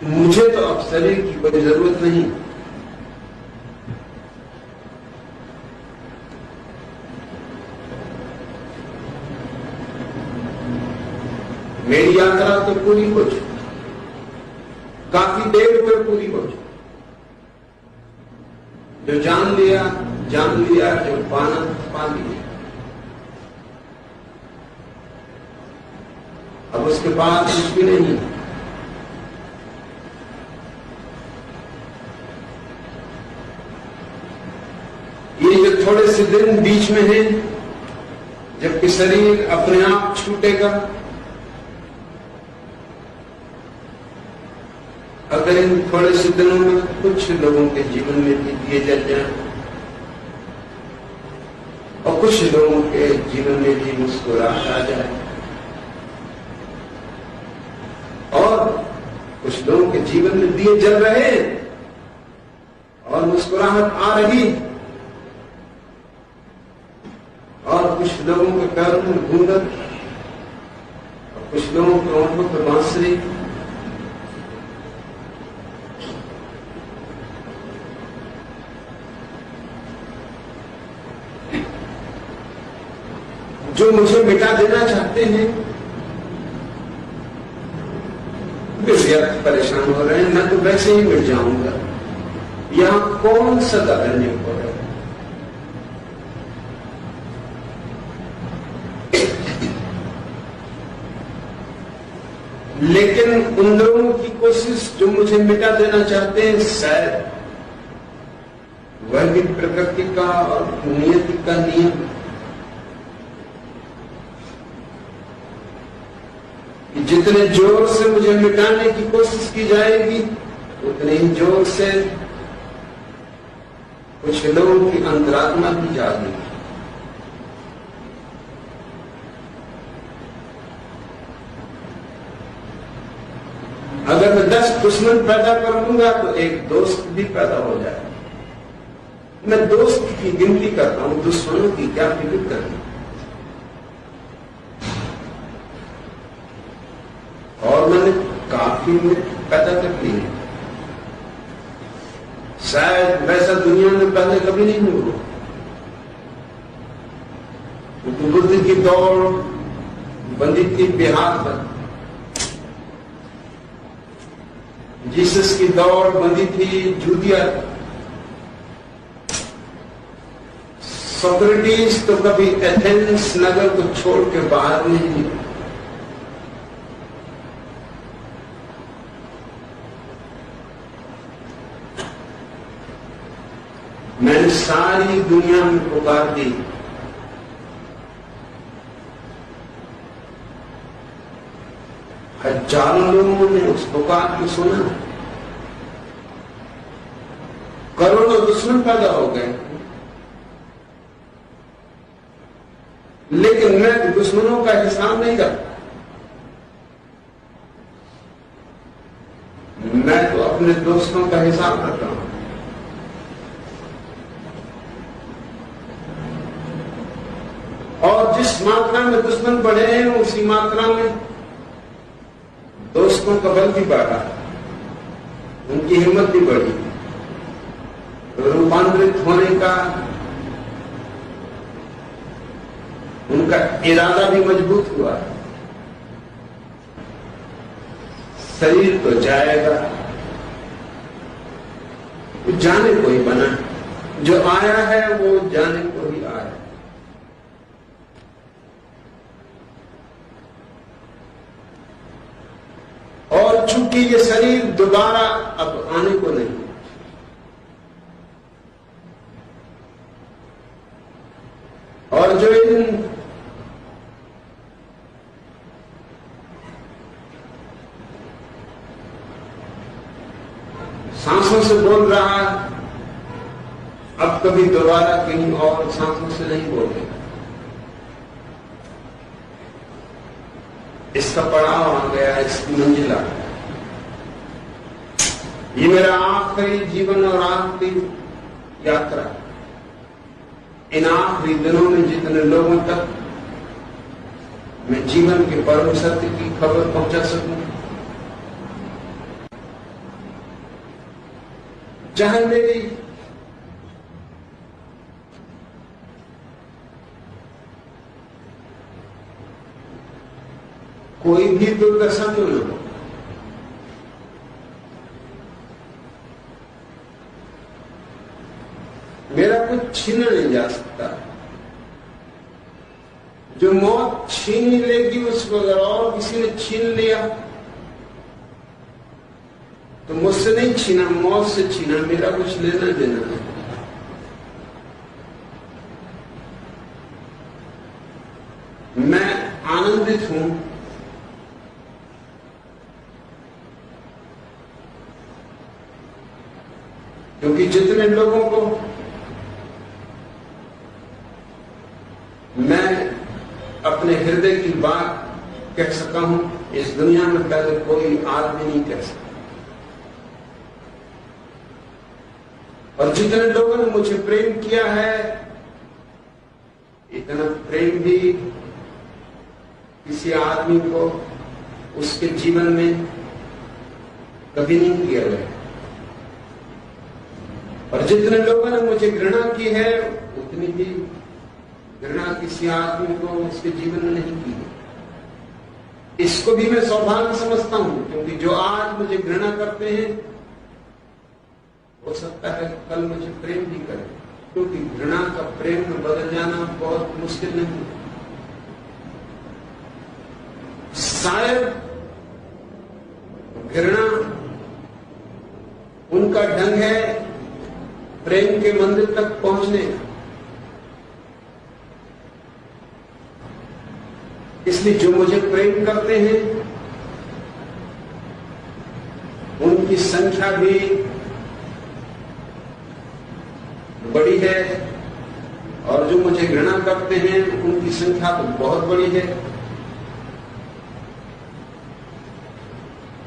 मुझे तो अब शरीर की कोई जरूरत नहीं। मेरी यात्रा तो पूरी हो चुकी, काफी देर में पूरी हो चुकी। जो जान लिया, जो पाना पा लिया। अब उसके बाद कुछ भी नहीं। ये जो थोड़े से दिन बीच में है, जबकि शरीर अपने आप छूटेगा, अगर इन थोड़े से दिनों में कुछ लोगों के जीवन में भी दिए जल जाए और कुछ लोगों के जीवन में भी मुस्कुराहट आ जाए और कुछ लोगों के जीवन में दिए जल रहे और मुस्कुराहट आ रही और कुछ लोगों के पैरों में घूंघट और कुछ लोगों के होठों पर बांसुरी, जो मुझे मिटा देना चाहते हैं वे व्यर्थ परेशान हो रहे हैं। मैं तो वैसे ही मिट जाऊंगा। यहां कौन सदा रहने को है? लेकिन उन लोगों की कोशिश जो मुझे मिटा देना चाहते हैं, शायद वह भी प्रकृति का और नियति का नियम है। जितने जोर से मुझे मिटाने की कोशिश की जाएगी, उतने ही जोर से कुछ लोगों की अंतरात्मा भी जागेगी। अगर मैं 10 दुश्मन पैदा कर लूंगा तो एक दोस्त भी पैदा हो जाए। मैं दोस्त की गिनती करता हूं, दुश्मनों की क्या फिक्र करनी। और मैंने काफी पैदा कर ली है। शायद वैसा दुनिया में पहले कभी नहीं हुआ। बुद्ध की दौड़ बंदी थी बिहार पर, जीसस की दौड़ बंदी थी जूदिया पर, सोक्रेटिस तो कभी एथेंस नगर को छोड़ के बाहर नहीं निकला। मैंने सारी दुनिया में पुकार दी, हजारों लोगों ने उस पुकार को सुना। करोड़ों दुश्मन पैदा हो गए, लेकिन मैं दुश्मनों का हिसाब नहीं करता। मैं तो अपने दोस्तों का हिसाब करता हूं। और जिस मात्रा में दुश्मन बढ़े हैं, उसी मात्रा में दोस्तों का बल भी बढ़ा, उनकी हिम्मत भी बढ़ी, रूपांतरित होने का उनका इरादा भी मजबूत हुआ। शरीर तो जाएगा, जाने को ही बना, जो आया है वो जाने को ही आया। और चूंकि ये शरीर दोबारा अब आने को नहीं, और जो इन सांसों से बोल रहा है, अब कभी दोबारा कहीं और सांसों से नहीं बोलेगा। इसका पड़ाव आ गया, इसकी मंजिल आ गया। ये मेरा आखिरी जीवन और आखिरी यात्रा। इन आखिरी दिनों में जितने लोगों तक मैं जीवन के परम सत्य की खबर पहुंचा सकूं, चाहे मेरी कोई भी दुर्दशा क्यों न हो, मेरा कुछ छीना नहीं जा सकता। जो मौत छीन ही लेगी उसको अगर और किसी ने छीन लिया तो मुझसे नहीं छीना, मौत से छीना, मेरा कुछ लेना देना नहीं। मैं आनंदित हूं क्योंकि जितने लोगों को मैं अपने हृदय की बात कह सका हूं, इस दुनिया में पहले कोई आदमी नहीं कह सका। और जितने लोगों ने मुझे प्रेम किया है, इतना प्रेम भी किसी आदमी को उसके जीवन में कभी नहीं किया गया। और जितने लोगों ने मुझे घृणा की है, उतनी भी घृणा किसी आदमी को उसके जीवन में नहीं की है। इसको भी मैं सौभाग्य समझता हूं, क्योंकि जो आज मुझे घृणा करते हैं हो सकता है कल मुझे प्रेम भी करें, क्योंकि घृणा का प्रेम में बदल जाना बहुत मुश्किल नहीं है। शायद घृणा उनका ढंग है प्रेम के मंदिर तक पहुंचने का। इसलिए जो मुझे प्रेम करते हैं उनकी संख्या भी बड़ी है, और जो मुझे घृणा करते हैं उनकी संख्या तो बहुत बड़ी है।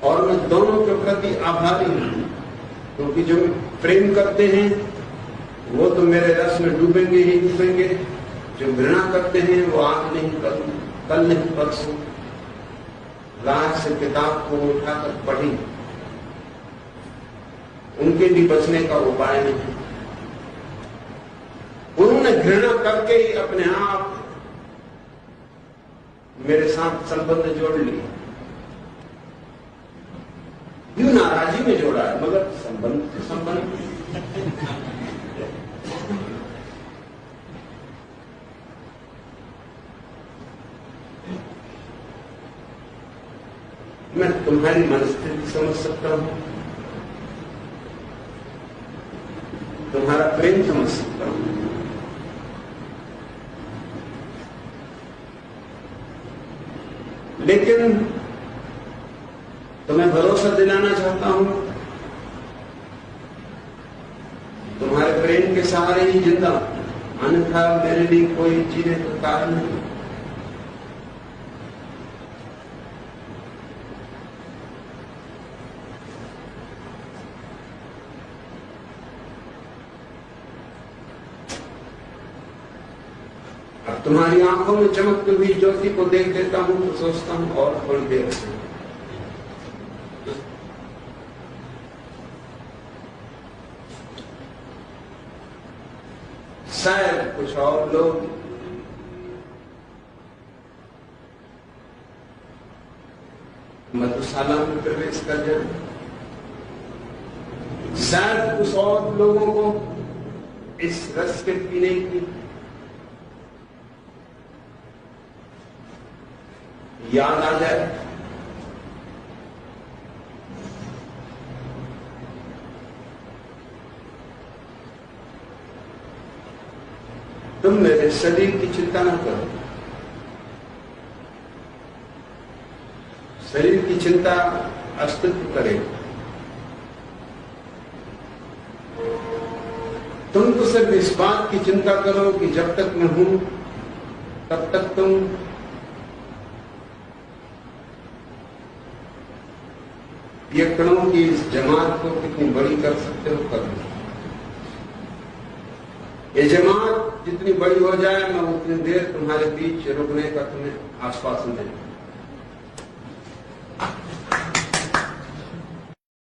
और मैं दोनों के प्रति आभारी हूं, क्योंकि जो प्रेम करते हैं वो तो मेरे रस में डूबेंगे ही डूबेंगे। जो घृणा करते हैं वो आज नहीं कल नहीं परसों रात से किताब को उठाकर पढ़ी, उनके भी बचने का उपाय नहीं। उन्होंने घृणा करके ही अपने आप मेरे साथ संबंध जोड़ लिया। यूं नाराजी में जोड़ा है, मगर संबंध से संबंध। मैं तुम्हारी मनस्थिति समझ सकता हूं, तुम्हारा प्रेम समझ सकता हूं, लेकिन तुम्हें भरोसा दिलाना चाहता हूं, तुम्हारे प्रेम के सहारे ही जिंदा, अन्यथा मेरे लिए कोई जीने का कारण नहीं। अब तुम्हारी आंखों में चमकती हुई ज्योति को देख देता हूं तो सोचता हूं और थोड़ी देर से शायद कुछ और लोग मधुशाला में प्रवेश कर जाए, शायद कुछ और लोगों को इस रस के पीने की याद आ जाए। तुम मेरे शरीर की चिंता न करो, शरीर की चिंता अस्तित्व करेगी। तुम तो सिर्फ इस बात की चिंता करो कि जब तक मैं हूं तब तक तुम ये कणों की इस जमात को कितनी बड़ी कर सकते हो कर लो। ये जमात जितनी बड़ी हो जाए मैं उतनी देर तुम्हारे बीच रुकने का तुम्हें आश्वासन देता हूं।